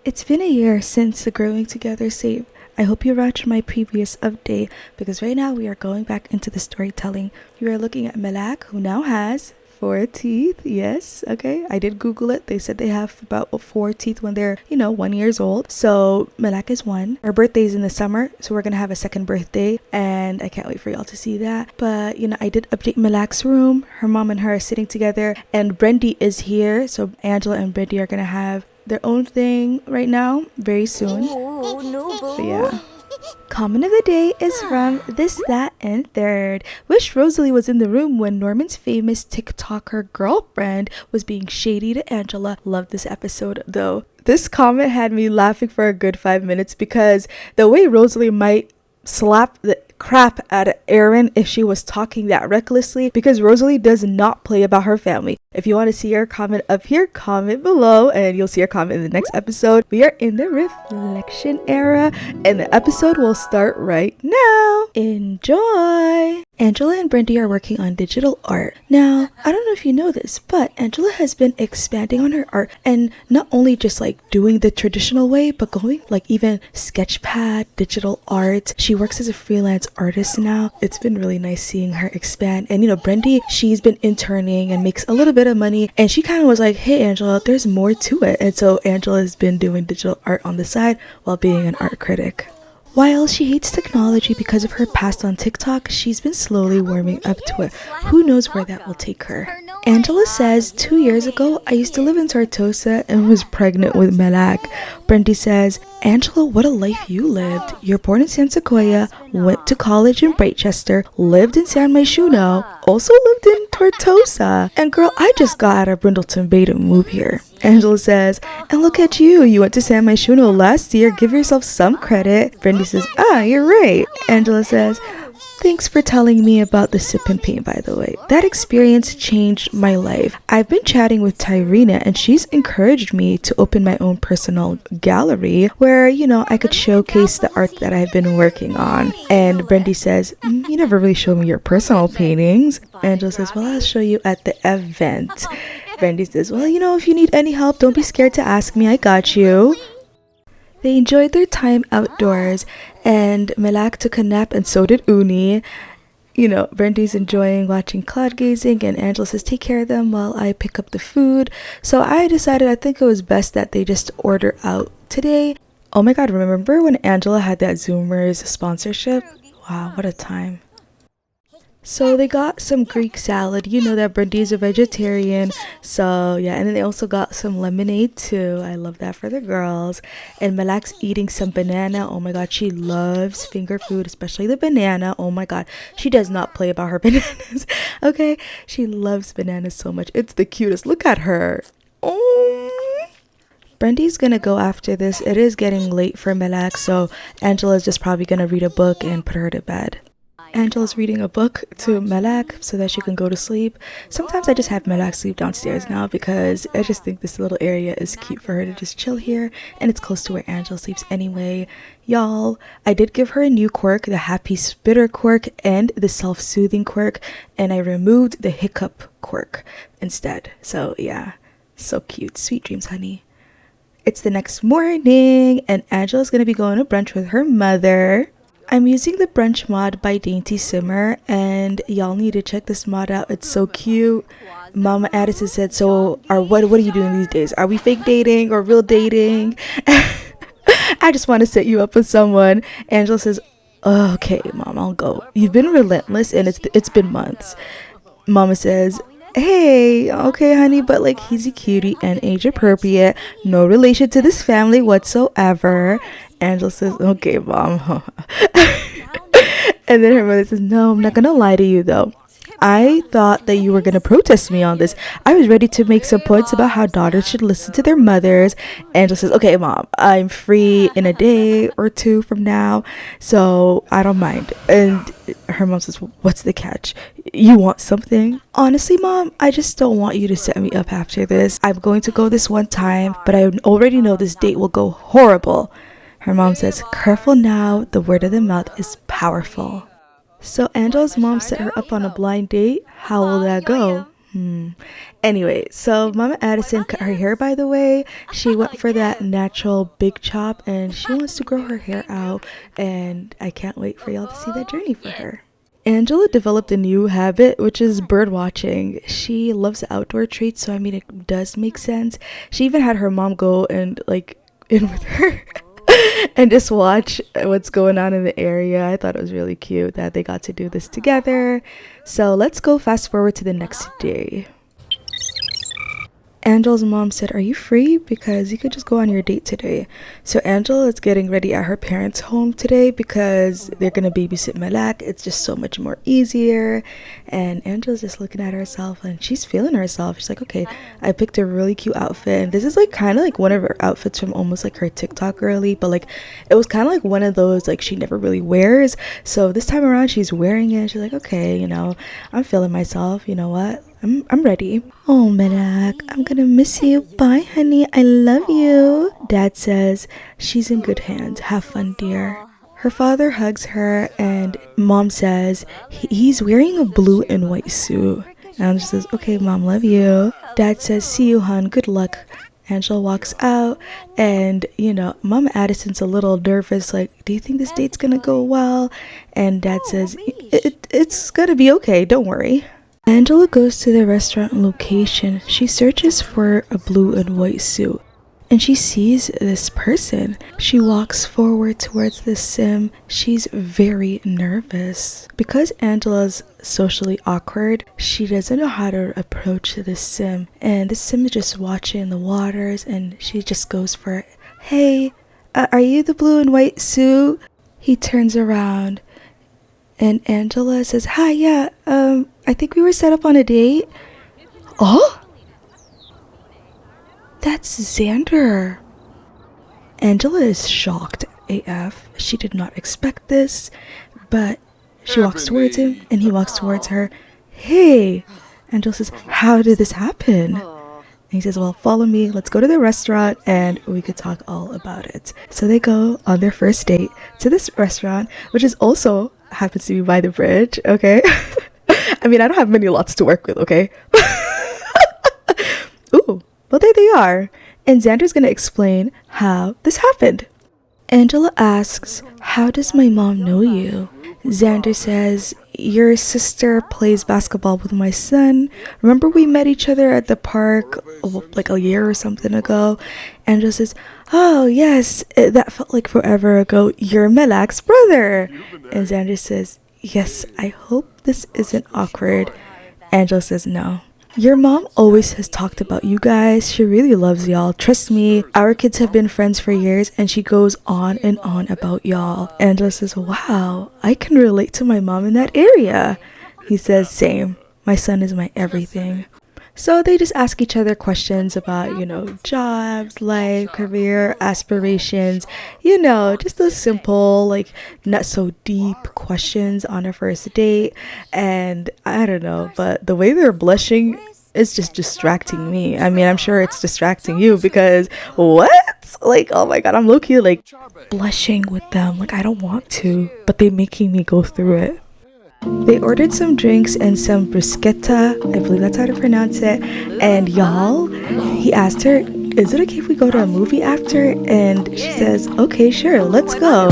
It's been a year since the Growing Together save. I hope you watched my previous update because right now we are going back into the storytelling. We are looking at Malak, who now has 4 teeth. Yes, okay. I did Google it. They said they have about 4 teeth when they're, 1 year old. So Malak is one. Our birthday is in the summer, so we're gonna have a second birthday, and I can't wait for y'all to see that. But I did update Malak's room. Her mom and her are sitting together, and Brendy is here. So Angela and Brendy are gonna have their own thing right now, very soon. But yeah. Comment of the day is from This, That, and Third. Wish Rosalie was in the room when Norman's famous TikToker girlfriend was being shady to Angela. Love this episode though. This comment had me laughing for a good 5 minutes because the way Rosalie might slap the crap out of Aaron if she was talking that recklessly, because Rosalie does not play about her family. If you want to see her comment up here, comment below and you'll see her comment in the next episode. We are in the reflection era and the episode will start right now. Enjoy! Angela and Brendy are working on digital art. Now, I don't know if you know this, but Angela has been expanding on her art and not only just like doing the traditional way, but going like even sketchpad, digital art. She works as a freelance artist now. It's been really nice seeing her expand. And Brendy, she's been interning and makes a little bit of money, and she kind of was like, hey Angela, there's more to it. And so Angela has been doing digital art on the side while being an art critic. While she hates technology because of her past on TikTok, she's been slowly warming up to it. Who knows where that will take her. Angela says, 2 years ago, I used to live in Tortosa and was pregnant with Malak. Brendy says, Angela, what a life you lived. You're born in San Sequoia, went to college in Brightchester, lived in San Myshuno, also lived in Tortosa. And girl, I just got out of Brindleton Bay to move here. Angela says, and look at you, you went to San Myshuno last year, give yourself some credit. Brendy says, you're right. Angela says, thanks for telling me about the sip and paint, by the way. That experience changed my life. I've been chatting with Tyrina and she's encouraged me to open my own personal gallery where, I could showcase the art that I've been working on. And Brendy says, you never really showed me your personal paintings. Angela says, well, I'll show you at the event. Brendy says, well, if you need any help, don't be scared to ask me. I got you. They enjoyed their time outdoors, and Malak took a nap and so did Uni. Brendy's enjoying watching cloud gazing, and Angela says, take care of them while I pick up the food. So I decided I think it was best that they just order out today. Oh my god, remember when Angela had that Zoomers sponsorship? Wow, what a time. So they got some Greek salad. You know that Brendy is a vegetarian. So yeah, and then they also got some lemonade too. I love that for the girls. And Malak's eating some banana. Oh my god, she loves finger food, especially the banana. Oh my god, she does not play about her bananas. Okay, she loves bananas so much. It's the cutest. Look at her. Oh. Brendy's gonna go after this. It is getting late for Malak, so Angela's just probably gonna read a book and put her to bed. Angela's reading a book to Malak so that she can go to sleep. Sometimes I just have Malak sleep downstairs now because I just think this little area is cute for her to just chill here, and it's close to where Angela sleeps anyway. Y'all, I did give her a new quirk, the happy spitter quirk and the self-soothing quirk, and I removed the hiccup quirk instead. So yeah, so cute. Sweet dreams, honey. It's the next morning and Angela's gonna be going to brunch with her mother. I'm using the brunch mod by Dainty Simmer, and y'all need to check this mod out. It's so cute. Mama Addison said, so what are you doing these days? Are we fake dating or real dating? I just want to set you up with someone. Angela says, okay, Mom, I'll go. You've been relentless and it's been months. Mama says, hey, okay, honey, but like he's a cutie and age appropriate. No relation to this family whatsoever. Angela says, okay, Mom. And then her mother says, no, I'm not gonna lie to you though. I thought that you were gonna protest me on this. I was ready to make some points about how daughters should listen to their mothers. Angela says, okay, Mom, I'm free in a day or two from now, so I don't mind. And her mom says, what's the catch? You want something? Honestly, Mom, I just don't want you to set me up after this. I'm going to go this one time, but I already know this date will go horrible. Her mom says, careful now, the word of the mouth is powerful. So Angela's mom set her up on a blind date. How will that go? Anyway, so Mama Addison cut her hair, by the way. She went for that natural big chop and she wants to grow her hair out. And I can't wait for y'all to see that journey for her. Angela developed a new habit, which is bird watching. She loves outdoor treats, so I mean, it does make sense. She even had her mom go and like in with her and just watch what's going on in the area. I thought it was really cute that they got to do this together. So let's go fast forward to the next day. Angela's mom said, "Are you free? Because you could just go on your date today." So Angela is getting ready at her parents' home today because they're gonna babysit Malak. It's just so much more easier. And Angela's just looking at herself and she's feeling herself. She's like, okay, I picked a really cute outfit. And this is like kind of like one of her outfits from almost like her TikTok girly, but like it was kind of like one of those like she never really wears. So this time around she's wearing it. She's like, okay, you know, I'm feeling myself. You know what? I'm ready. Oh, Malak, I'm gonna miss you. Bye, honey. I love you. Dad says, she's in good hands. Have fun, dear. Her father hugs her and mom says, he's wearing a blue and white suit. Angela says, okay, mom, love you. Dad says, see you, hon. Good luck. Angela walks out and, you know, Mama Addison's a little nervous, like, do you think this date's gonna go well? And Dad says, it's gonna be okay. Don't worry. Angela goes to the restaurant location. She searches for a blue and white suit and she sees this person. She walks forward towards the sim. She's very nervous. Because Angela's socially awkward, she doesn't know how to approach the sim. And the sim is just watching the waters and she just goes for it. Hey, are you the blue and white suit? He turns around and Angela says, hi, yeah, I think we were set up on a date. Oh? That's Xander. Angela is shocked AF. She did not expect this, but she walks towards him and he walks towards her. Hey. Angela says, how did this happen? And he says, well, follow me. Let's go to the restaurant and we could talk all about it. So they go on their first date to this restaurant, which is also happens to be by the bridge, okay? I mean, I don't have many lots to work with, okay? Ooh, well, there they are. And Xander's gonna explain how this happened. Angela asks, how does my mom know you? Xander says, your sister plays basketball with my son. Remember we met each other at the park like a year or something ago? Angela says, oh yes, that felt like forever ago. You're Malak's brother. And Xander says, yes, I hope this isn't awkward. Angela says, no. Your mom always has talked about you guys. She really loves y'all. Trust me, our kids have been friends for years and she goes on and on about y'all. Angela says, wow, I can relate to my mom in that area. He says, same. My son is my everything. So they just ask each other questions about, you know, jobs, life, career, aspirations, you know, just those simple, like not so deep questions on a first date. And I don't know, but the way they're blushing is just distracting me. I mean, I'm sure it's distracting you because what? Like, oh my God, I'm low-key like blushing with them. Like, I don't want to, but they're making me go through it. They ordered some drinks and some bruschetta, I believe that's how to pronounce it. And y'all, he asked her, is it okay if we go to a movie after? And she says, okay, sure, let's go.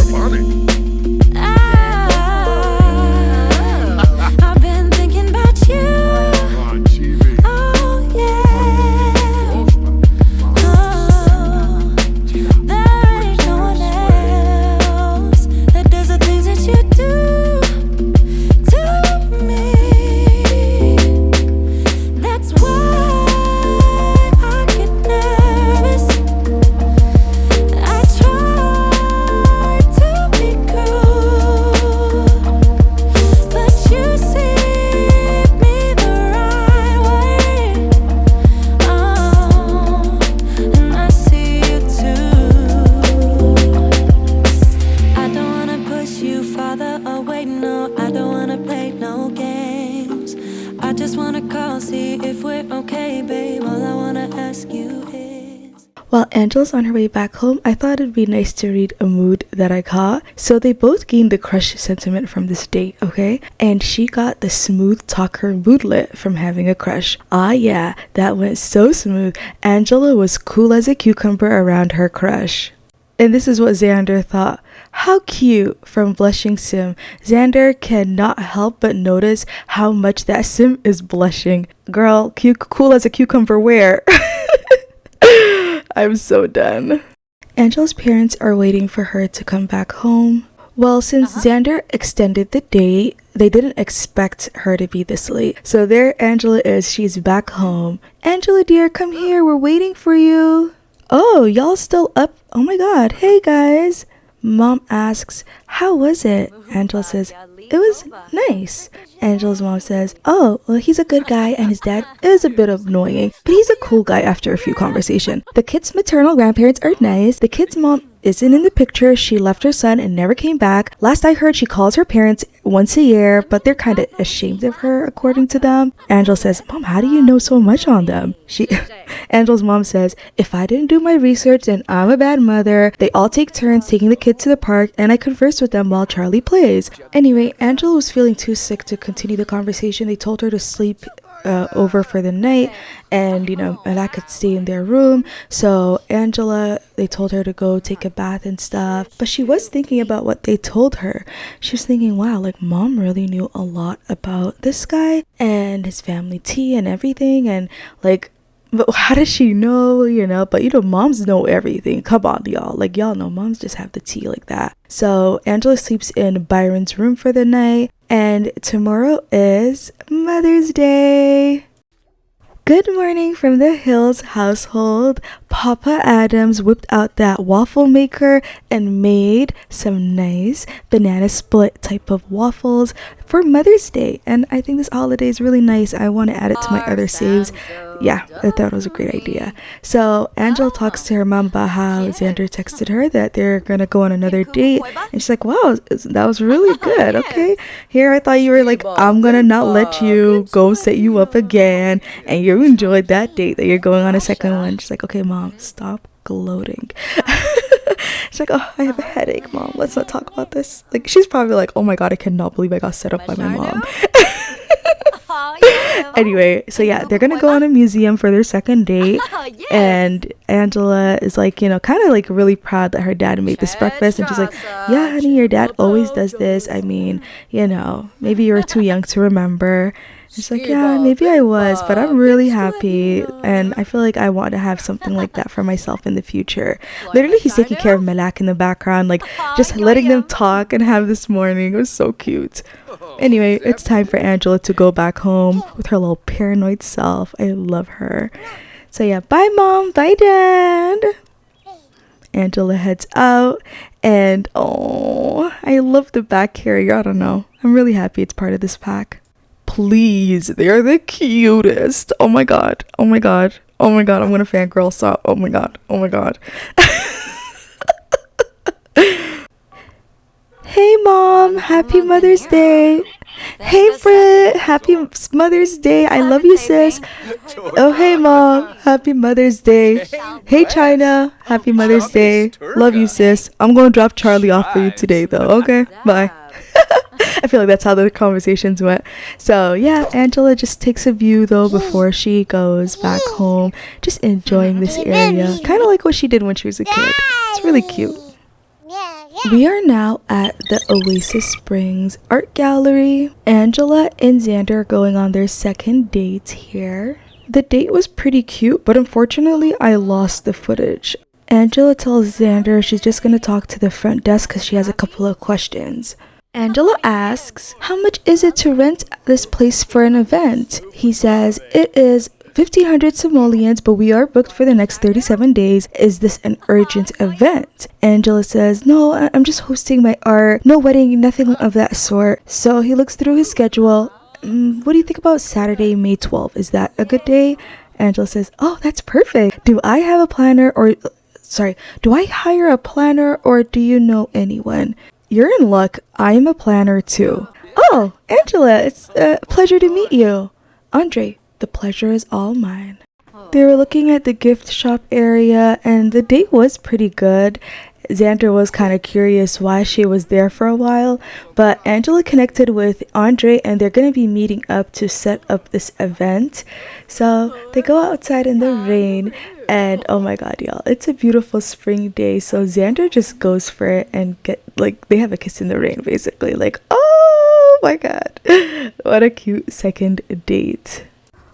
While Angela's on her way back home, I thought it'd be nice to read a mood that I caught. So they both gained the crush sentiment from this date, okay? And she got the smooth talker moodlet from having a crush. Ah yeah, that went so smooth. Angela was cool as a cucumber around her crush. And this is what Xander thought. How cute, from Blushing Sim. Xander cannot help but notice how much that Sim is blushing. Girl, cool as a cucumber where? I'm so done. Angela's parents are waiting for her to come back home. Well, since Xander extended the date, they didn't expect her to be this late. So there Angela is. She's back home. Angela dear, come here. We're waiting for you. Oh, y'all still up? Oh my god. Hey guys. Mom asks, how was it? Angela says, it was nice. Angela's mom says, oh, well, he's a good guy and his dad is a bit annoying, but he's a cool guy after a few conversations. The kid's maternal grandparents are nice. The kid's mom isn't in the picture. She left her son and never came back. Last I heard, she calls her parents once a year, but they're kind of ashamed of her, according to them. Angela says, Mom, how do you know so much on them? Angela's mom says, if I didn't do my research, then I'm a bad mother. They all take turns taking the kid to the park, and I converse with them while Charlie plays. Anyway, Angela was feeling too sick to continue the conversation. They told her to sleep over for the night, and and I could stay in their room. So they told her to go take a bath and stuff, but she was thinking about what they told her. She was thinking, wow, like mom really knew a lot about this guy and his family tea and everything, and like, but how does she know? But moms know everything. Come on, y'all. Like, y'all know moms just have the tea like that. So Angela sleeps in Byron's room for the night, and tomorrow is Mother's Day. Good morning from the Hills household. Papa Adams whipped out that waffle maker and made some nice banana split type of waffles for Mother's Day. And I think this holiday is really nice. I want to add it to my other saves. Yeah, I thought it was a great idea. So Angela talks to her mom about how Xander texted her that they're gonna go on another date, and she's like, wow, that was really good. Okay, here I thought you were like, I'm gonna not let you go set you up again, and you enjoyed that date that you're going on a second one. She's like, okay mom, stop gloating. She's like, oh, I have a headache, mom, let's not talk about this. Like, she's probably like, oh my god, I cannot believe I got set up by my mom. Anyway, so yeah, they're gonna go on a museum for their second date. And Angela is like, kind of like really proud that her dad made this breakfast, and she's like, yeah honey, your dad always does this. I mean, maybe you were too young to remember. It's like, yeah, maybe I was, but I'm really happy, and I feel like I want to have something like that for myself in the future. Literally, he's taking care of Malak in the background, like just letting them talk and have this morning. It was so cute. Anyway, it's time for Angela to go back home with her little paranoid self. I love her. So yeah, bye mom, bye dad. Angela heads out, and oh, I love the back carrier. I don't know, I'm really happy it's part of this pack. Please, they're the cutest. Oh my god, oh my god, oh my god, I'm gonna fangirl stop. Oh my god, oh my god. Hey mom, happy Mother's Day. Hey Britt, happy Mother's Day. I love you sis. Oh hey mom, happy Mother's Day. Hey China, happy Mother's Day. Love you sis. I'm gonna drop Charlie off for you today though. Okay, bye. I feel like that's how the conversations went. So yeah, Angela just takes a view though before she goes back home, just enjoying this area, kind of like what she did when she was a kid. It's really cute. We are now at the Oasis Springs Art Gallery. Angela and Xander are going on their second date here. The date was pretty cute, but unfortunately I lost the footage. Angela tells Xander she's just going to talk to the front desk because she has a couple of questions. Angela asks, how much is it to rent this place for an event? He says, it is 1,500 simoleons, but we are booked for the next 37 days. Is this an urgent event? Angela says, no, I'm just hosting my art. No wedding, nothing of that sort. So he looks through his schedule. What do you think about Saturday, May 12th? Is that a good day? Angela says, oh, that's perfect. Do I hire a planner, or do you know anyone? You're in luck. I am a planner too. Oh, Angela, it's a pleasure to meet you. Andre, the pleasure is all mine. They were looking at the gift shop area, and the date was pretty good. Xander was kind of curious why she was there for a while, but Angela connected with Andre and they're going to be meeting up to set up this event. So they go outside in the rain, and oh my god, y'all, it's a beautiful spring day. So Xander just goes for it and get like they have a kiss in the rain basically. Like, oh my god, what a cute second date.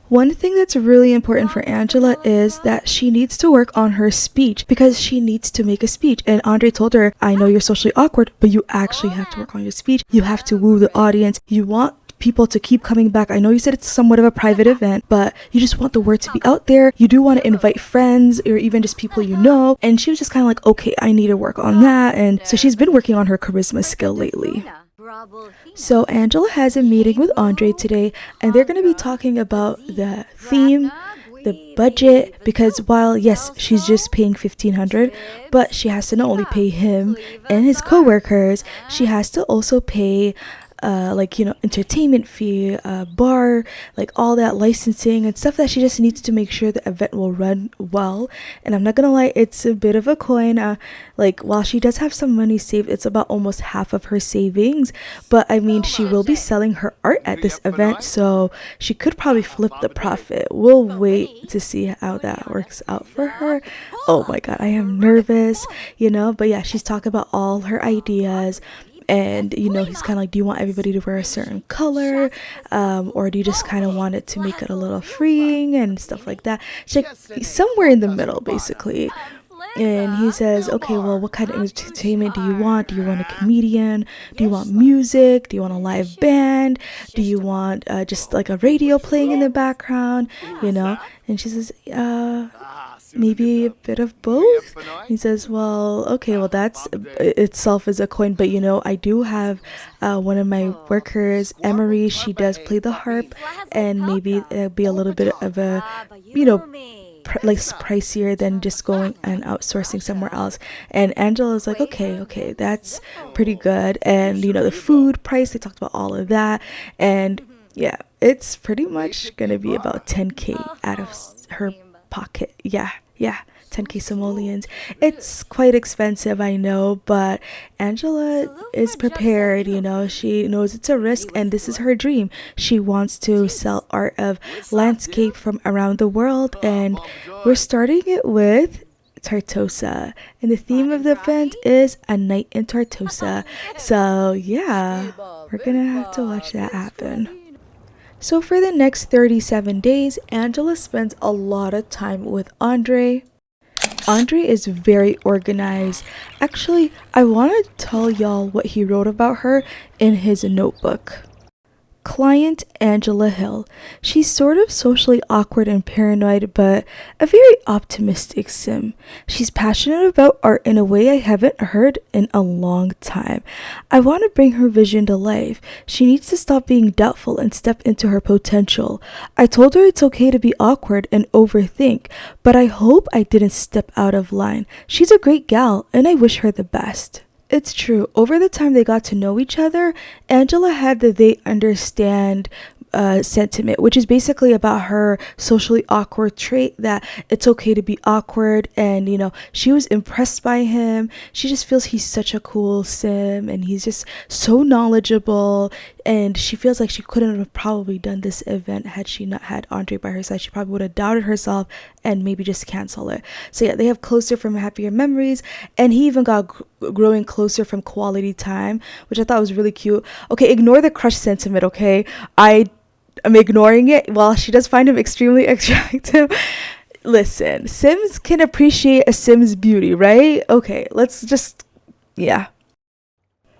One thing that's really important for Angela is that she needs to work on her speech because she needs to make a speech. And Andre told her, I know you're socially awkward, but you actually have to work on your speech. You have to woo the audience. You want people to keep coming back. I know you said it's somewhat of a private event, but you just want the word to be out there. You do want to invite friends or even just people you know. And she was just kind of like, okay, I need to work on that. And so she's been working on her charisma skill lately. So Angela has a meeting with Andre today, and they're going to be talking about the theme, the budget, because while yes, she's just paying 1,500, but she has to not only pay him and his co-workers, she has to also pay like, you know, entertainment fee, bar, like all that licensing and stuff that she just needs to make sure the event will run well. And I'm not gonna lie, it's a bit of a coin. Like while she does have some money saved, it's about almost half of her savings. But I mean, she will be selling her art at this event, so she could probably flip the profit. We'll wait to see how that works out for her. Oh my god, I am nervous, you know. But yeah, she's talking about all her ideas. And you know, he's kind of like, do you want everybody to wear a certain color, or do you just kind of want it to make it a little freeing and stuff like that? She's like somewhere in the middle basically. And he says, okay, well, what kind of entertainment do you want? Do you want a comedian? Do you want music? Do you want a live band? Do you want just like a radio playing in the background, you know? And she says, maybe a bit of both. He says, well, okay, well, that's itself is a coin, but you know, I do have one of my workers, Emery, she does play the harp, and maybe it'll be a little bit of a, you know, like pricier than just going and outsourcing somewhere else. And Angela's like, okay, that's pretty good. And you know, the food price, they talked about all of that, and yeah, it's pretty much gonna be about 10K out of her pocket. Yeah, 10K simoleons. It's quite expensive, I know, but Angela is prepared, you know. She knows it's a risk and this is her dream. She wants to sell art of landscape from around the world, and we're starting it with Tartosa, and the theme of the event is a night in Tartosa. So yeah, we're gonna have to watch that happen. So for the next 37 days, Angela spends a lot of time with Andre. Andre is very organized. Actually, I want to tell y'all what he wrote about her in his notebook. Client Angela Hill. She's sort of socially awkward and paranoid, but a very optimistic sim. She's passionate about art in a way I haven't heard in a long time. I want to bring her vision to life. She needs to stop being doubtful and step into her potential. I told her it's okay to be awkward and overthink, but I hope I didn't step out of line. She's a great gal, and I wish her the best. It's true. Over the time they got to know each other, Angela had the they understand sentiment, which is basically about her socially awkward trait that it's okay to be awkward. And you know, she was impressed by him. She just feels he's such a cool sim and he's just so knowledgeable, and she feels like she couldn't have probably done this event had she not had Andre by her side. She probably would have doubted herself and maybe just cancel it. So yeah, they have closer from happier memories, and he even got growing closer from quality time, which I thought was really cute. Okay, ignore the crush sentiment, okay? I'm ignoring it. While she does find him extremely attractive, listen, sims can appreciate a sim's beauty, right? Okay, let's just, yeah.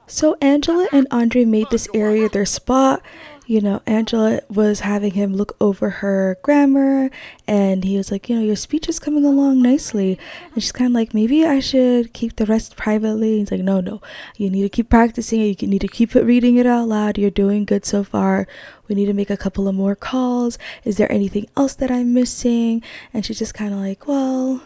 So Angela and Andre made this area their spot. You know, Angela was having him look over her grammar, and he was like, you know, your speech is coming along nicely. And she's kind of like, maybe I should keep the rest privately. He's like, no, you need to keep practicing it. You need to keep reading it out loud. You're doing good so far. We need to make a couple of more calls. Is there anything else that I'm missing? And she's just kind of like, well,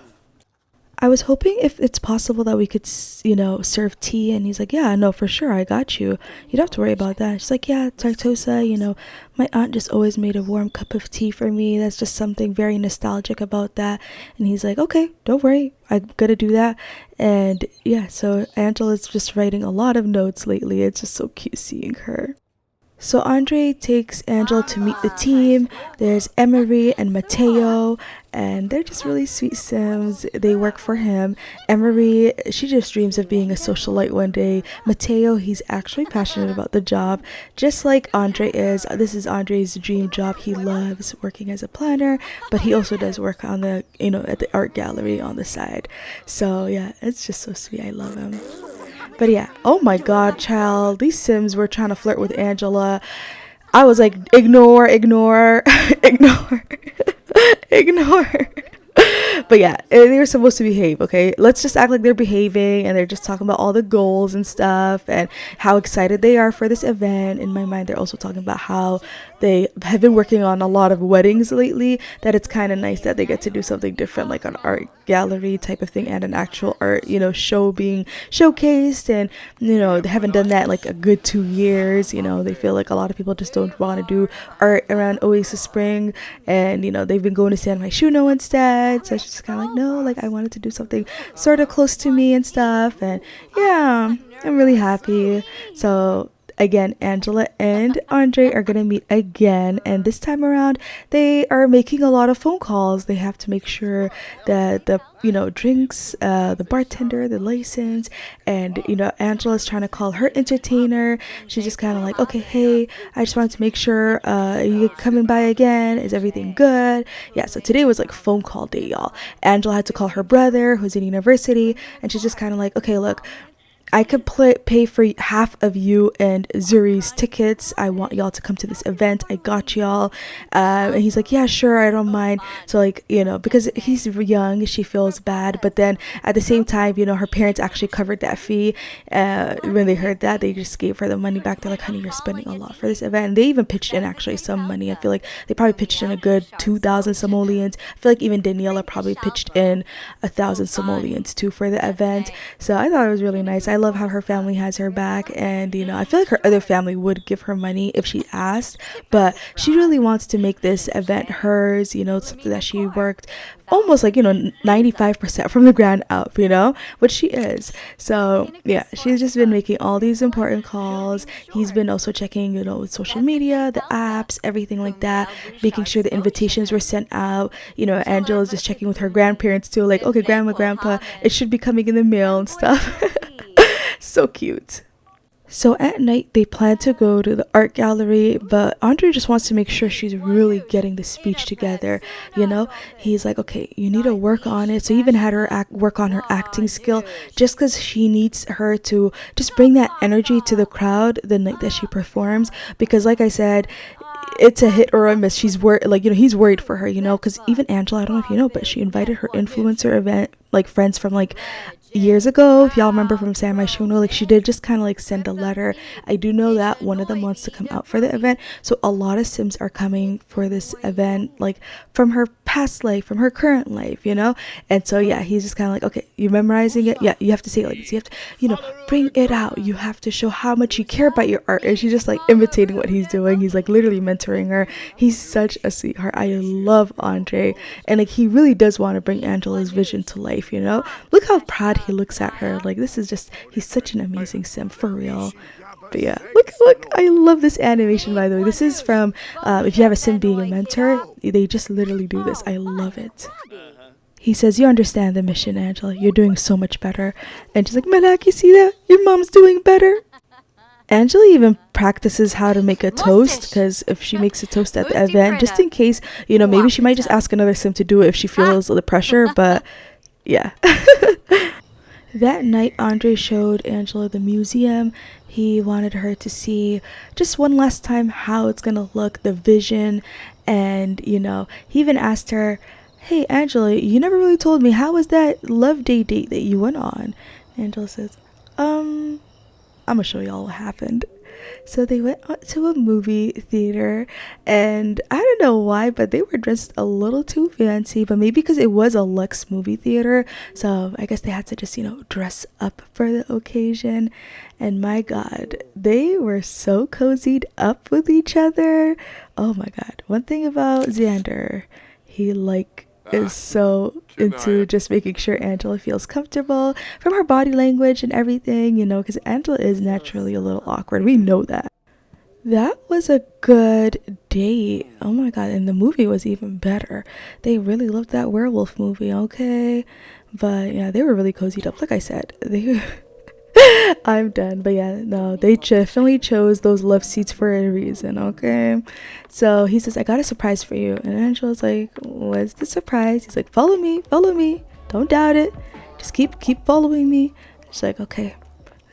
I was hoping if it's possible that we could, serve tea. And he's like, yeah, no, for sure, I got you. You don't have to worry about that. She's like, yeah, Tartosa, my aunt just always made a warm cup of tea for me. That's just something very nostalgic about that. And he's like, okay, don't worry, I'm gonna do that. And yeah, so Angela's just writing a lot of notes lately. It's just so cute seeing her. So Andre takes Angela to meet the team. There's Emery and Mateo, and they're just really sweet Sims. They work for him. Emery, she just dreams of being a socialite one day. Mateo, he's actually passionate about the job, just like Andre is. This is Andre's dream job. He loves working as a planner, but he also does work on the, at the art gallery on the side. So yeah, it's just so sweet. I love him. But yeah, oh my god, child, these Sims were trying to flirt with Angela. I was like, ignore, ignore, ignore, ignore. But yeah, they were supposed to behave, okay? Let's just act like they're behaving and they're just talking about all the goals and stuff and how excited they are for this event. In my mind, they're also talking about how they have been working on a lot of weddings lately, that it's kind of nice that they get to do something different, like an art gallery type of thing and an actual art, show being showcased. And, they haven't done that in like a good 2 years. They feel like a lot of people just don't want to do art around Oasis Spring. And, they've been going to San Myshuno instead. So it's just kind of like, no, like I wanted to do something sort of close to me and stuff. And yeah, I'm really happy. So again, Angela and Andre are gonna meet again, and this time around they are making a lot of phone calls. They have to make sure that the drinks, the bartender, the license, and Angela's trying to call her entertainer. She's just kind of like, okay, hey, I just wanted to make sure are you coming by again, is everything good? Yeah, so today was like phone call day, y'all. Angela had to call her brother who's in university, and she's just kind of like, okay, look, I could pay for half of you and Zuri's tickets. I want y'all to come to this event. I got y'all. And he's like, yeah, sure, I don't mind. So like, because he's young, she feels bad. But then at the same time, her parents actually covered that fee. When they heard that, they just gave her the money back. They're like, honey, you're spending a lot for this event. And they even pitched in actually some money. I feel like they probably pitched in a good 2,000 simoleons. I feel like even Daniela probably pitched in 1,000 simoleons too for the event. So I thought it was really nice. I love how her family has her back, and I feel like her other family would give her money if she asked, but she really wants to make this event hers, something that she worked almost like 95% from the ground up, which she is. So yeah, she's just been making all these important calls. He's been also checking with social media, the apps, everything like that, making sure the invitations were sent out. Angela's just checking with her grandparents too, like, okay, grandma, grandpa, it should be coming in the mail and stuff. So cute. So at night they plan to go to the art gallery, but Andre just wants to make sure she's really getting the speech together. He's like, okay, you need to work on it. So he even had her work on her acting skill, just because she needs her to just bring that energy to the crowd the night that she performs. Because like I said, it's a hit or a miss. She's worried, he's worried for her, because even Angela, I don't know if you know, but she invited her influencer event, friends from years ago, if y'all remember, from San Myshuno. She did just kind of send a letter. I do know that one of them wants to come out for the event, so a lot of Sims are coming for this event, from her past life, from her current life, and so yeah, he's just kind of like, okay, you're memorizing it, yeah, you have to say it like this, you have to bring it out, you have to show how much you care about your art. And she's just imitating what he's doing. He's literally mentoring her. He's such a sweetheart. I love Andre, and he really does want to bring Angela's vision to life. Look how proud he looks at her. He's such an amazing Sim, for real. But yeah, look, I love this animation, by the way. This is from if you have a Sim being a mentor, they just literally do this. I love it. He says, you understand the mission, Angela. You're doing so much better. And she's like, Malak, you see that? Your mom's doing better. Angela even practices how to make a toast, because if she makes a toast at the event, just in case, maybe she might just ask another Sim to do it if she feels the pressure. But yeah. That night, Andre showed Angela the museum. He wanted her to see just one last time how it's gonna look, the vision. And he even asked her, hey Angela, you never really told me, how was that love day date that you went on? Angela says, I'm gonna show y'all what happened. So they went out to a movie theater, and I don't know why, but they were dressed a little too fancy, but maybe because it was a luxe movie theater, so I guess they had to just, dress up for the occasion. And my God, they were so cozied up with each other. Oh my God. One thing about Xander, he is so into just making sure Angela feels comfortable from her body language and everything, because Angela is naturally a little awkward. We know that. That was a good date. Oh my God. And the movie was even better. They really loved that werewolf movie, okay? But yeah, they were really cozied up. Like I said, I'm done. But yeah, no, they definitely chose those love seats for a reason, okay? So he says, I got a surprise for you. And Angela's like, what's the surprise? He's like, follow me. Don't doubt it. Just keep following me. She's like, okay.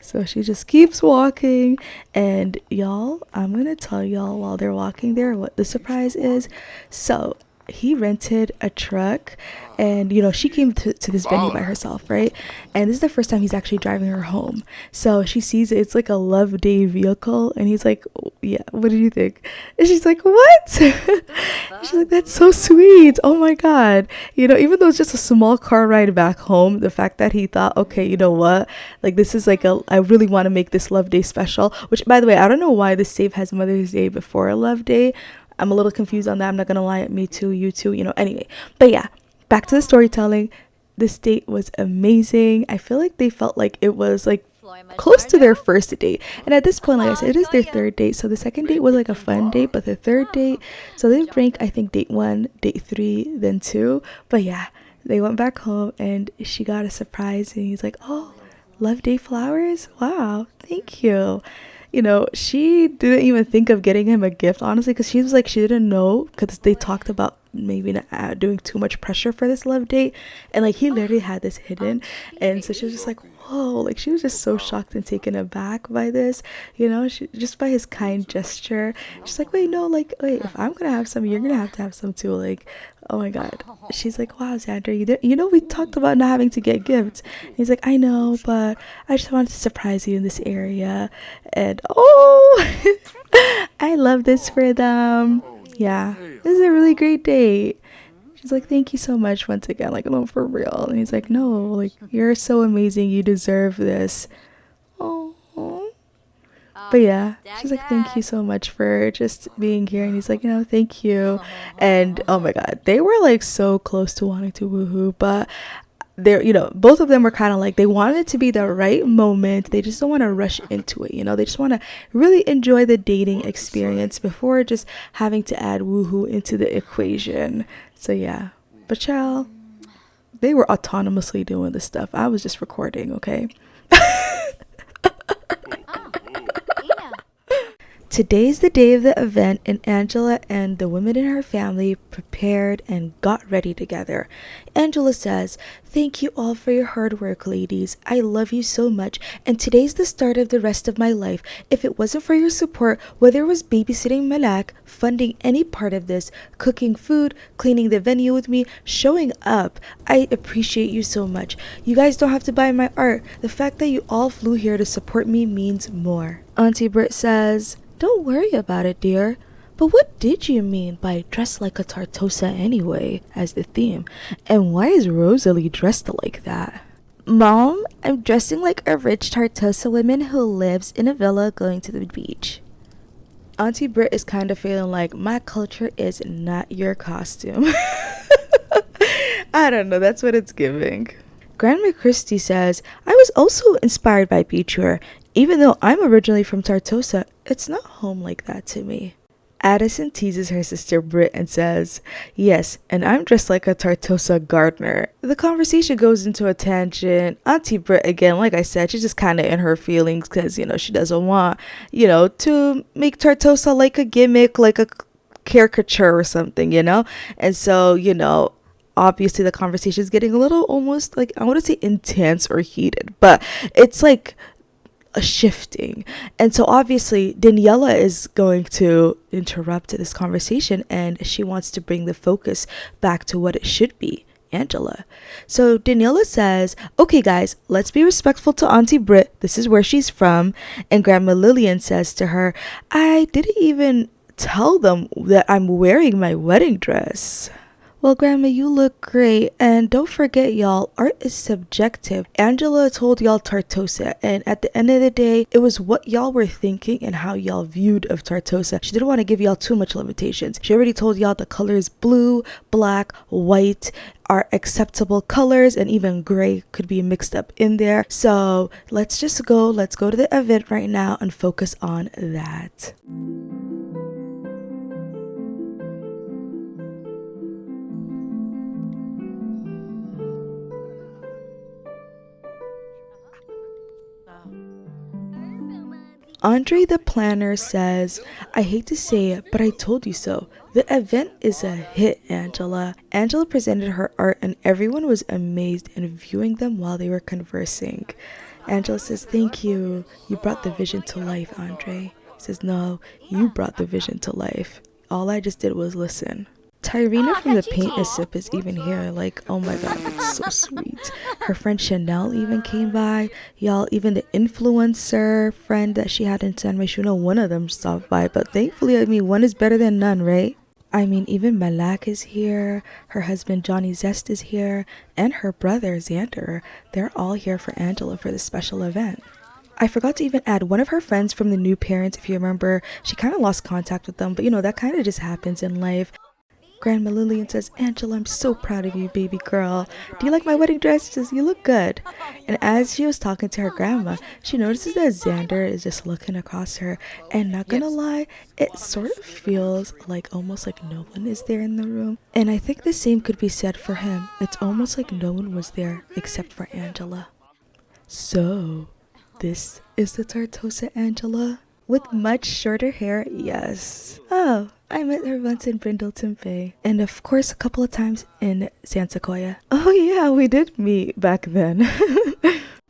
So she just keeps walking, and y'all, I'm gonna tell y'all while they're walking there what the surprise is. So he rented a truck, and she came to this venue by herself, right? And this is the first time he's actually driving her home. So she sees it's like a Love Day vehicle, and he's like, oh, yeah, what do you think? And she's like, what? She's like, that's so sweet. Oh my God. Even though it's just a small car ride back home, the fact that he thought, okay, you know what, like this is like I really want to make this Love Day special. Which, by the way, I don't know why this save has Mother's Day before a Love Day. I'm a little confused on that. I'm not gonna lie. Me too, you too, anyway. But yeah, back to the storytelling. This date was amazing. I feel like they felt like it was like close to their first date. And at this point, like I said, it is their third date. So the second date was like a fun date, but the third date, so they drank, I think, date 1, date 3, then 2. But yeah, they went back home and she got a surprise, and he's like, oh, Love Day flowers? Wow, thank you. She didn't even think of getting him a gift, honestly, because she was like, she didn't know, because they talked about maybe not doing too much pressure for this love date, and like he literally had this hidden. And so she was just like, whoa, like she was just so shocked and taken aback by this, just by his kind gesture. She's like, wait, no, like, wait, if I'm gonna have some, you're gonna have to have some too, like, oh my God. She's like, wow, Xander, we talked about not having to get gifts. And he's like, I know, but I just wanted to surprise you in this area. And oh, I love this for them. Yeah, this is a really great date. She's like, thank you so much once again, like, no, for real. And he's like, no, like, you're so amazing, you deserve this. Oh. But yeah, she's like, thank you so much for just being here. And he's like, thank you. And oh my God, they were like so close to wanting to woohoo, but they're, both of them were kind of like, they wanted it to be the right moment. They just don't want to rush into it. They just want to really enjoy the dating experience before just having to add woohoo into the equation. So yeah, but y'all, they were autonomously doing this stuff. I was just recording, okay? Today's the day of the event, and Angela and the women in her family prepared and got ready together. Angela says, thank you all for your hard work, ladies. I love you so much, and today's the start of the rest of my life. If it wasn't for your support, whether it was babysitting Malak, funding any part of this, cooking food, cleaning the venue with me, showing up, I appreciate you so much. You guys don't have to buy my art. The fact that you all flew here to support me means more. Auntie Britt says, don't worry about it, dear. But what did you mean by dress like a Tartosa anyway, as the theme? And why is Rosalie dressed like that? Mom, I'm dressing like a rich Tartosa woman who lives in a villa going to the beach. Auntie Britt is kind of feeling like, my culture is not your costume. I don't know, that's what it's giving. Grandma Christie says, I was also inspired by beachwear. Even though I'm originally from Tartosa, it's not home like that to me. Addison teases her sister Britt and says, yes, and I'm dressed like a Tartosa gardener. The conversation goes into a tangent. Auntie Britt, again, like I said, she's just kind of in her feelings because, she doesn't want, to make Tartosa like a gimmick, like a caricature or something, And so, obviously the conversation is getting a little almost like, I want to say intense or heated, but it's like a shifting. And so obviously Daniela is going to interrupt this conversation, and she wants to bring the focus back to what it should be, Angela. So Daniela says, okay guys, let's be respectful to Auntie Britt. This is where she's from. And Grandma Lillian says to her, I didn't even tell them that I'm wearing my wedding dress. Well, Grandma, you look great. And don't forget, y'all, art is subjective. Angela told y'all Tartosa, and at the end of the day, it was what y'all were thinking and how y'all viewed of Tartosa. She didn't want to give y'all too much limitations. She already told y'all the colors blue, black, white are acceptable colors, and even gray could be mixed up in there. So let's go to the event right now and focus on that. Andre the planner says, I hate to say it, but I told you so. The event is a hit, Angela. Angela presented her art and everyone was amazed and viewing them while they were conversing. Angela says, thank you. You brought the vision to life, Andre. He says, no, you brought the vision to life. All I just did was listen. Tyrina from the Paint a Sip is even here. Like, oh my god, it's so sweet. Her friend Chanel even came by. Y'all, even the influencer friend that she had in San Myshuno, one of them stopped by. But thankfully, I mean, one is better than none, right? I mean, even Malak is here. Her husband Johnny Zest is here. And her brother Xander. They're all here for Angela for this special event. I forgot to even add one of her friends from the new parents. If you remember, she kind of lost contact with them. But you know, that kind of just happens in life. Grandma Lillian says, Angela, I'm so proud of you, baby girl. Do you like my wedding dress? She says, you look good. And as she was talking to her grandma, she notices that Xander is just looking across her. And not gonna lie, it sort of feels like almost like no one is there in the room. And I think the same could be said for him. It's almost like no one was there except for Angela. So, this is the Tartosa Angela? With much shorter hair, yes. Oh, I met her once in Brindleton Bay. And of course, a couple of times in San Sequoia. Oh yeah, we did meet back then.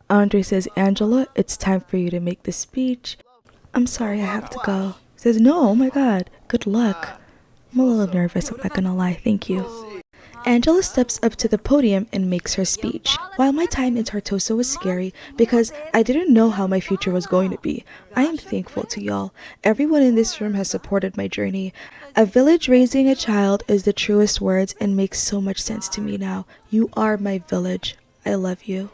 Andre says, Angela, it's time for you to make the speech. I'm sorry, I have to go. He says, no, oh my god, good luck. I'm a little nervous, I'm not gonna lie, thank you. Angela steps up to the podium and makes her speech. While my time in Tartosa was scary because I didn't know how my future was going to be, I am thankful to y'all. Everyone in this room has supported my journey. A village raising a child is the truest words and makes so much sense to me now. You are my village. I love you.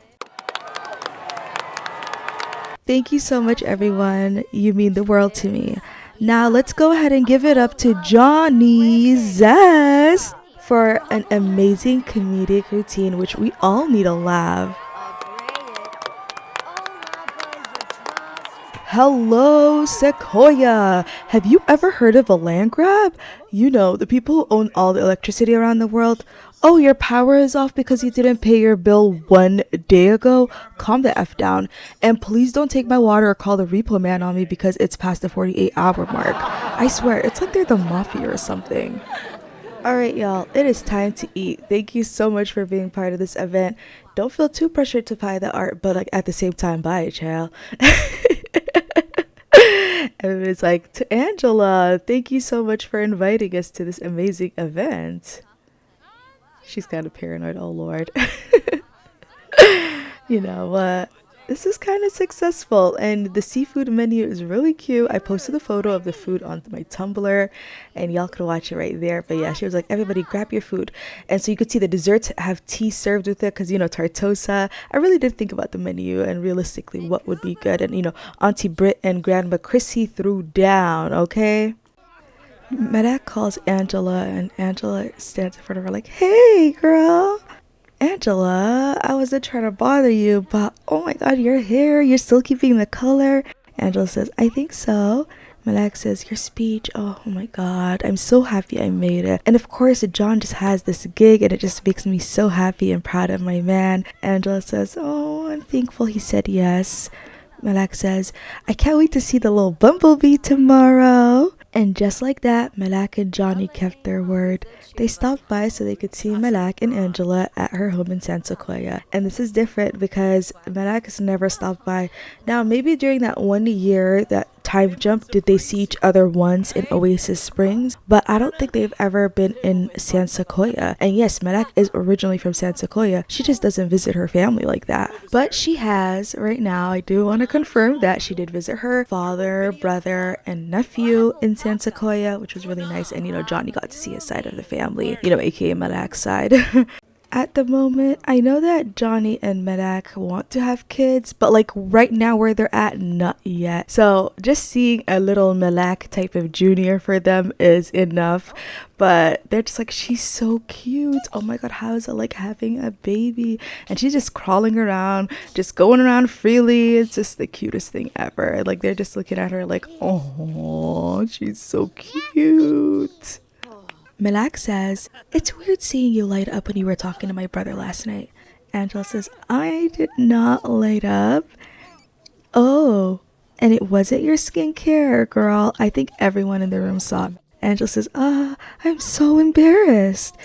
Thank you so much, everyone. You mean the world to me. Now let's go ahead and give it up to Johnny Zest for an amazing comedic routine, which we all need a laugh. Hello, Sequoia! Have you ever heard of a land grab? You know, the people who own all the electricity around the world. Oh, your power is off because you didn't pay your bill 1 day ago? Calm the F down. And please don't take my water or call the repo man on me because it's past the 48-hour mark. I swear, it's like they're the mafia or something. Alright y'all, it is time to eat. Thank you so much for being part of this event. Don't feel too pressured to buy the art, but like at the same time, buy it, child. And it's like, to Angela, thank you so much for inviting us to this amazing event. She's kind of paranoid, oh lord. You know what? This is kind of successful and the seafood menu is really cute. I posted a photo of the food on my Tumblr and y'all could watch it right there. But yeah, she was like, everybody grab your food. And so you could see the desserts have tea served with it because, you know, Tartosa. I really did think about the menu and realistically what would be good. And, you know, Auntie Britt and Grandma Chrissy threw down, okay? Medak calls Angela and Angela stands in front of her like, hey, girl. Angela, I wasn't trying to bother you, but oh my god, your hair, you're still keeping the color. Angela says, I think so. Malak says, your speech, oh my god, I'm so happy I made it. And of course, John just has this gig and it just makes me so happy and proud of my man. Angela says, oh, I'm thankful he said yes. Malak says, I can't wait to see the little bumblebee tomorrow. And just like that, Malak and Johnny kept their word. They stopped by so they could see Malak and Angela at her home in San Sequoia. And this is different because Malak has never stopped by. Now, maybe during that 1 year that time jump did they see each other once in Oasis Springs, but I don't think they've ever been in San Sequoia. And yes, Malak is originally from San Sequoia. She just doesn't visit her family like that. But she has right now. I do want to confirm that she did visit her father, brother, and nephew in San Sequoia, which was really nice. And Johnny got to see his side of the family, aka Malak's side. At the moment, I know that Johnny and Malak want to have kids, but like right now where they're at, not yet. So just seeing a little Malak type of junior for them is enough. But they're just like, she's so cute. Oh my god, how is it like having a baby? And she's just crawling around, just going around freely. It's just the cutest thing ever. Like they're just looking at her like, oh, she's so cute. Malak says, it's weird seeing you light up when you were talking to my brother last night. Angela says, I did not light up. Oh, and it wasn't your skincare, girl. I think everyone in the room saw. Angela says, I'm so embarrassed.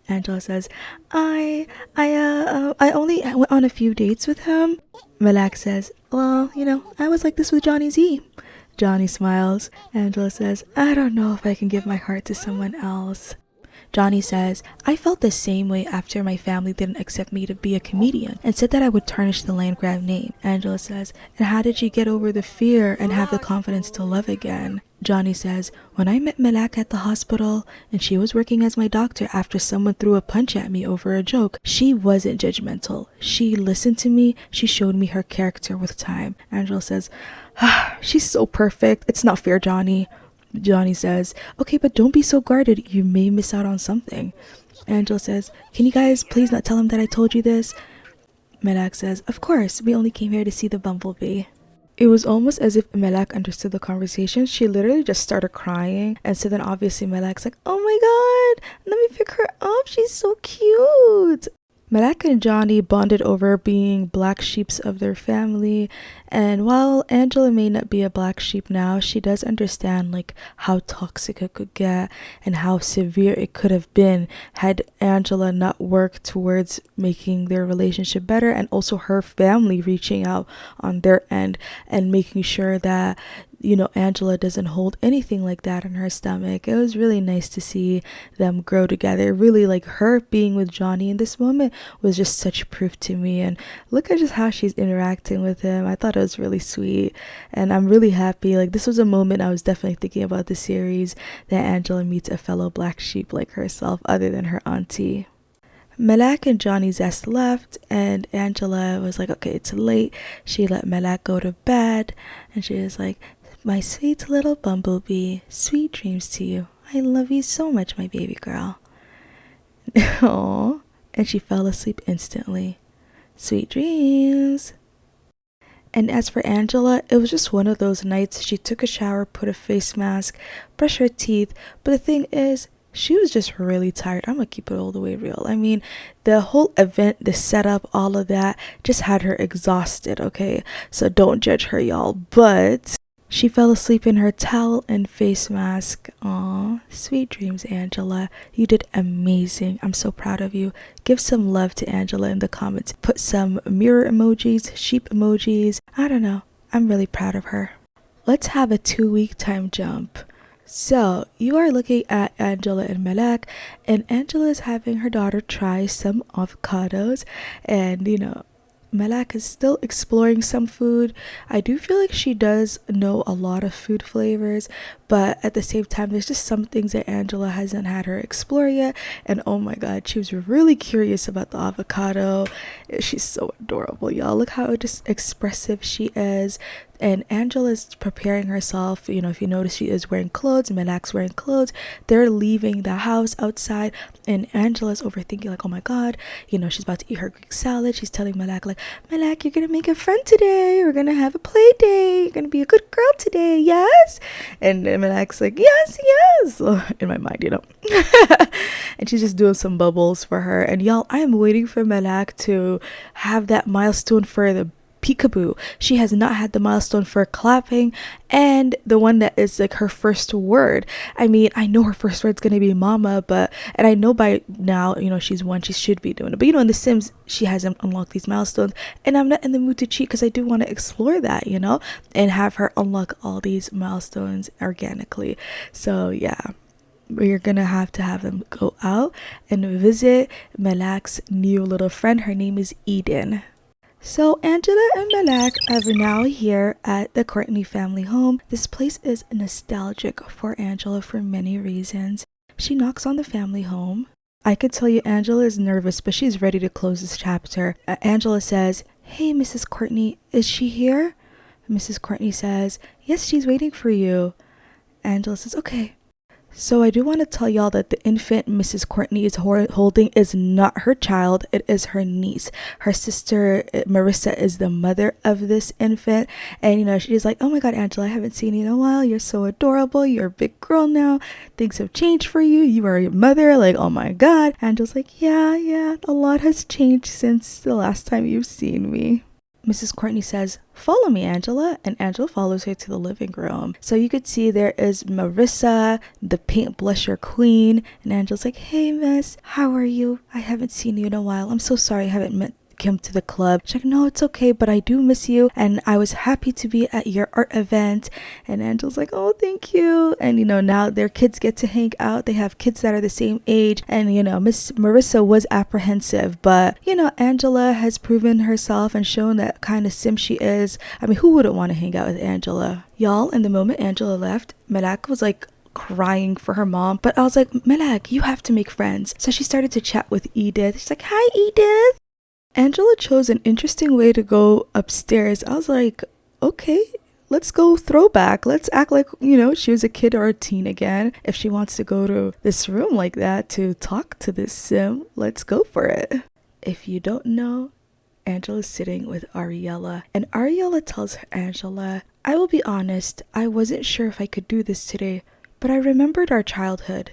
Angela says, I only went on a few dates with him. Malak says, well, I was like this with Johnny Z. Johnny smiles. Angela says, I don't know if I can give my heart to someone else. Johnny says, I felt the same way after my family didn't accept me to be a comedian and said that I would tarnish the land grab name. Angela says, and how did you get over the fear and have the confidence to love again? Johnny says, when I met Malak at the hospital and she was working as my doctor after someone threw a punch at me over a joke, she wasn't judgmental. She listened to me. She showed me her character with time. Angela says, she's so perfect. It's not fair, Johnny. Johnny says, okay, but don't be so guarded. You may miss out on something. Angela says, can you guys please not tell him that I told you this? Malak says, of course. We only came here to see the bumblebee. It was almost as if Malak understood the conversation. She literally just started crying. And so then obviously Malak's like, oh my god, let me pick her up. She's so cute. Malak and Johnny bonded over being black sheeps of their family, and while Angela may not be a black sheep now, she does understand like how toxic it could get and how severe it could have been had Angela not worked towards making their relationship better, and also her family reaching out on their end and making sure that Angela doesn't hold anything like that in her stomach. It was really nice to see them grow together. Really, like her being with Johnny in this moment was just such proof to me. And look at just how she's interacting with him. I thought it was really sweet. And I'm really happy. Like this was a moment I was definitely thinking about the series, that Angela meets a fellow black sheep like herself other than her auntie. Malak and Johnny Zest left, and Angela was like, okay, it's late. She let Malak go to bed, and she was like, my sweet little bumblebee, sweet dreams to you. I love you so much, my baby girl. Aww. And she fell asleep instantly. Sweet dreams. And as for Angela, it was just one of those nights. She took a shower, put a face mask, brushed her teeth. But the thing is, she was just really tired. I'm gonna keep it all the way real. I mean, the whole event, the setup, all of that just had her exhausted, okay? So don't judge her, y'all. But she fell asleep in her towel and face mask. Aw, sweet dreams, Angela. You did amazing. I'm so proud of you. Give some love to Angela in the comments. Put some mirror emojis, sheep emojis. I don't know. I'm really proud of her. Let's have a 2-week time jump. So you are looking at Angela and Malak, and Angela is having her daughter try some avocados, and Malak is still exploring some food. I do feel like she does know a lot of food flavors, but at the same time, there's just some things that Angela hasn't had her explore yet. And oh my god, she was really curious about the avocado. She's so adorable, y'all. Look how just expressive she is. And Angela's preparing herself. If you notice, she is wearing clothes. Malak's wearing clothes. They're leaving the house outside, and Angela's overthinking, like, oh my god, she's about to eat her Greek salad. She's telling Malak, like, Malak, you're gonna make a friend today. We're gonna have a play day. You're gonna be a good girl today, yes? And Malak's like, yes. In my mind, and she's just doing some bubbles for her. And y'all, I am waiting for Malak to have that milestone for the peekaboo. She has not had the milestone for clapping and the one that is like her first word. I mean, I know her first word's gonna be mama, and I know by now, she's one, she should be doing it. But in The Sims, she hasn't unlocked these milestones, and I'm not in the mood to cheat because I do want to explore that, and have her unlock all these milestones organically. So yeah, we're gonna have to have them go out and visit Malak's new little friend. Her name is Eden. So Angela and Malak are now here at the Courtney family home. This place is nostalgic for Angela for many reasons. She knocks on the family home. I could tell you Angela is nervous, but she's ready to close this chapter. Angela says, "Hey, Mrs. Courtney, is she here?" Mrs. Courtney says, "Yes, she's waiting for you." Angela says, "Okay." So I do want to tell y'all that the infant Mrs. Courtney is holding is not her child. It is her niece. Her sister Marissa is the mother of this infant. And she's like, "Oh my God, Angela, I haven't seen you in a while. You're so adorable. You're a big girl now. Things have changed for you. You are your mother." Like, oh my God. Angela's like, yeah, a lot has changed since the last time you've seen me. Mrs. Courtney says, "Follow me, Angela," and Angela follows her to the living room. So you could see there is Marissa, the paint blusher queen, and Angela's like, "Hey, miss, how are you? I haven't seen you in a while. I'm so sorry I haven't come to the club." She's like, "No, it's okay, but I do miss you, and I was happy to be at your art event." And Angela's like, "Oh, thank you." And now their kids get to hang out. They have kids that are the same age, and Miss Marissa was apprehensive, but Angela has proven herself and shown that kind of sim she is. I mean, who wouldn't want to hang out with Angela? Y'all, in the moment Angela left, Malak was like crying for her mom, but I was like, "Malak, you have to make friends." So she started to chat with Edith. She's like, "Hi, Edith." Angela chose an interesting way to go upstairs. I was like, okay, let's go throwback. Let's act like, she was a kid or a teen again. If she wants to go to this room like that to talk to this sim, let's go for it. If you don't know, Angela's sitting with Ariella, and Ariella tells Angela, "I will be honest, I wasn't sure if I could do this today, but I remembered our childhood."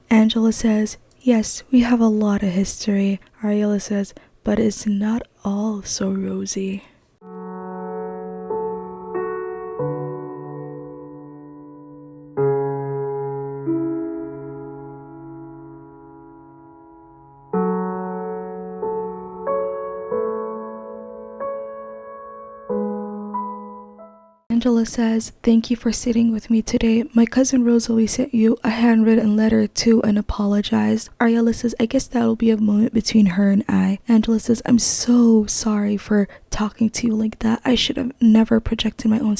Angela says, "Yes, we have a lot of history." Ariella says, "But it's not all so rosy." Angela says, "Thank you for sitting with me today. My cousin Rosalie sent you a handwritten letter too and apologized." Ariella says, "I guess that'll be a moment between her and I." Angela says, "I'm so sorry for talking to you like that. I should have never projected my own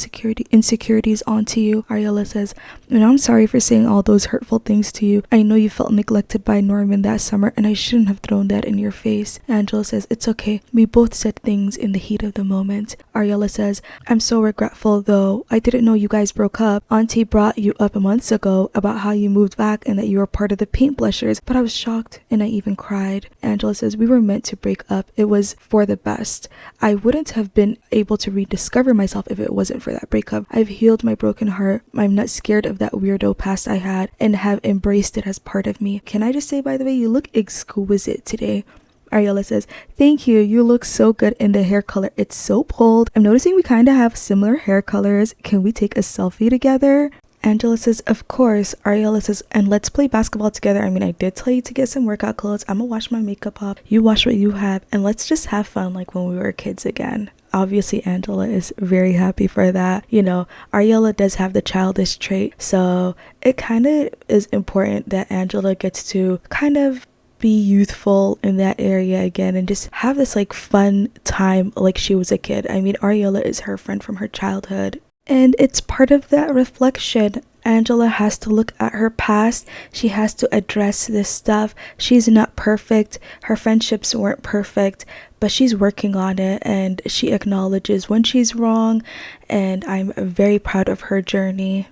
insecurities onto you." Ariella says, "And I'm sorry for saying all those hurtful things to you. I know you felt neglected by Norman that summer, and I shouldn't have thrown that in your face." Angela says, "It's okay. We both said things in the heat of the moment." Ariella says, "I'm so regretful though. I didn't know you guys broke up. Auntie brought you up months ago about how you moved back and that you were part of the paint blushers, but I was shocked and I even cried." Angela says, "We were meant to break up. It was for the best. I wouldn't have been able to rediscover myself if it wasn't for that breakup. I've healed my broken heart. I'm not scared of that weirdo past I had and have embraced it as part of me. Can I just say, by the way, you look exquisite today." Ariella says, "Thank you. You look so good in the hair color. It's so bold. I'm noticing we kind of have similar hair colors. Can we take a selfie together?" Angela says, "Of course." Ariella says, "And let's play basketball together. I mean, I did tell you to get some workout clothes. I'm gonna wash my makeup off. You wash what you have, and let's just have fun like when we were kids again." Obviously, Angela is very happy for that. Ariella does have the childish trait, so it kind of is important that Angela gets to kind of be youthful in that area again and just have this like fun time like she was a kid. I mean, Ariella is her friend from her childhood, and it's part of that reflection Angela has to look at her past. She has to address this stuff. She's not perfect. Her friendships weren't perfect, but she's working on it, and she acknowledges when she's wrong, and I'm very proud of her journey.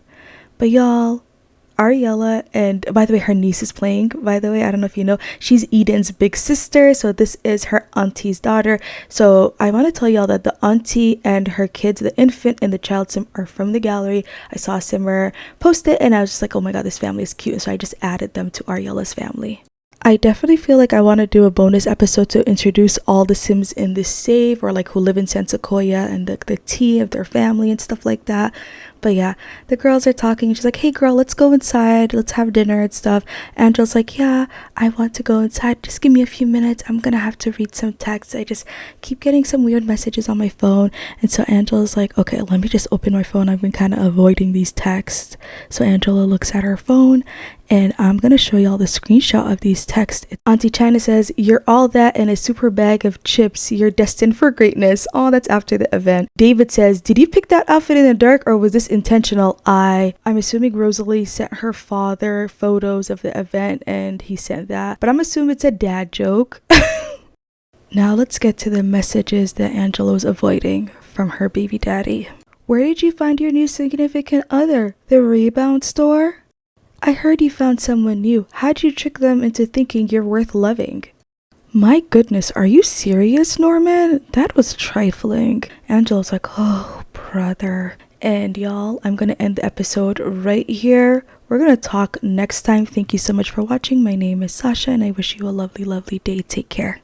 But y'all, Ariella, and by the way, her niece is playing. By the way, I don't know if you know, she's Eden's big sister, so this is her auntie's daughter. So I want to tell y'all that the auntie and her kids, the infant and the child sim, are from the gallery. I saw Simmer post it, and I was just like, oh my god, this family is cute, so I just added them to Ariella's family. I definitely feel like I want to do a bonus episode to introduce all the Sims in this save, or like who live in San Sequoia, and the tea of their family and stuff like that. But yeah, the girls are talking. She's like, hey girl, let's go inside, let's have dinner and stuff. Angela's like, yeah, I want to go inside, just give me a few minutes, I'm gonna have to read some texts. I just keep getting some weird messages on my phone. And so Angela's like, okay, let me just open my phone, I've been kind of avoiding these texts. So Angela looks at her phone, and I'm gonna show y'all the screenshot of these texts. Auntie China says, you're all that in a super bag of chips, you're destined for greatness. Oh, that's after the event. David says, did you pick that outfit in the dark, or was this intentional? I'm assuming Rosalie sent her father photos of the event, and he sent that, but I'm assuming it's a dad joke. Now let's get to the messages that Angela was avoiding from her baby daddy. Where did you find your new significant other? The rebound store? I heard you found someone new. How'd you trick them into thinking you're worth loving? My goodness, are you serious, Norman? That was trifling. Angela's like, oh, brother. And y'all, I'm gonna end the episode right here. We're gonna talk next time. Thank you so much for watching. My name is Sasha, and I wish you a lovely, lovely day. Take care.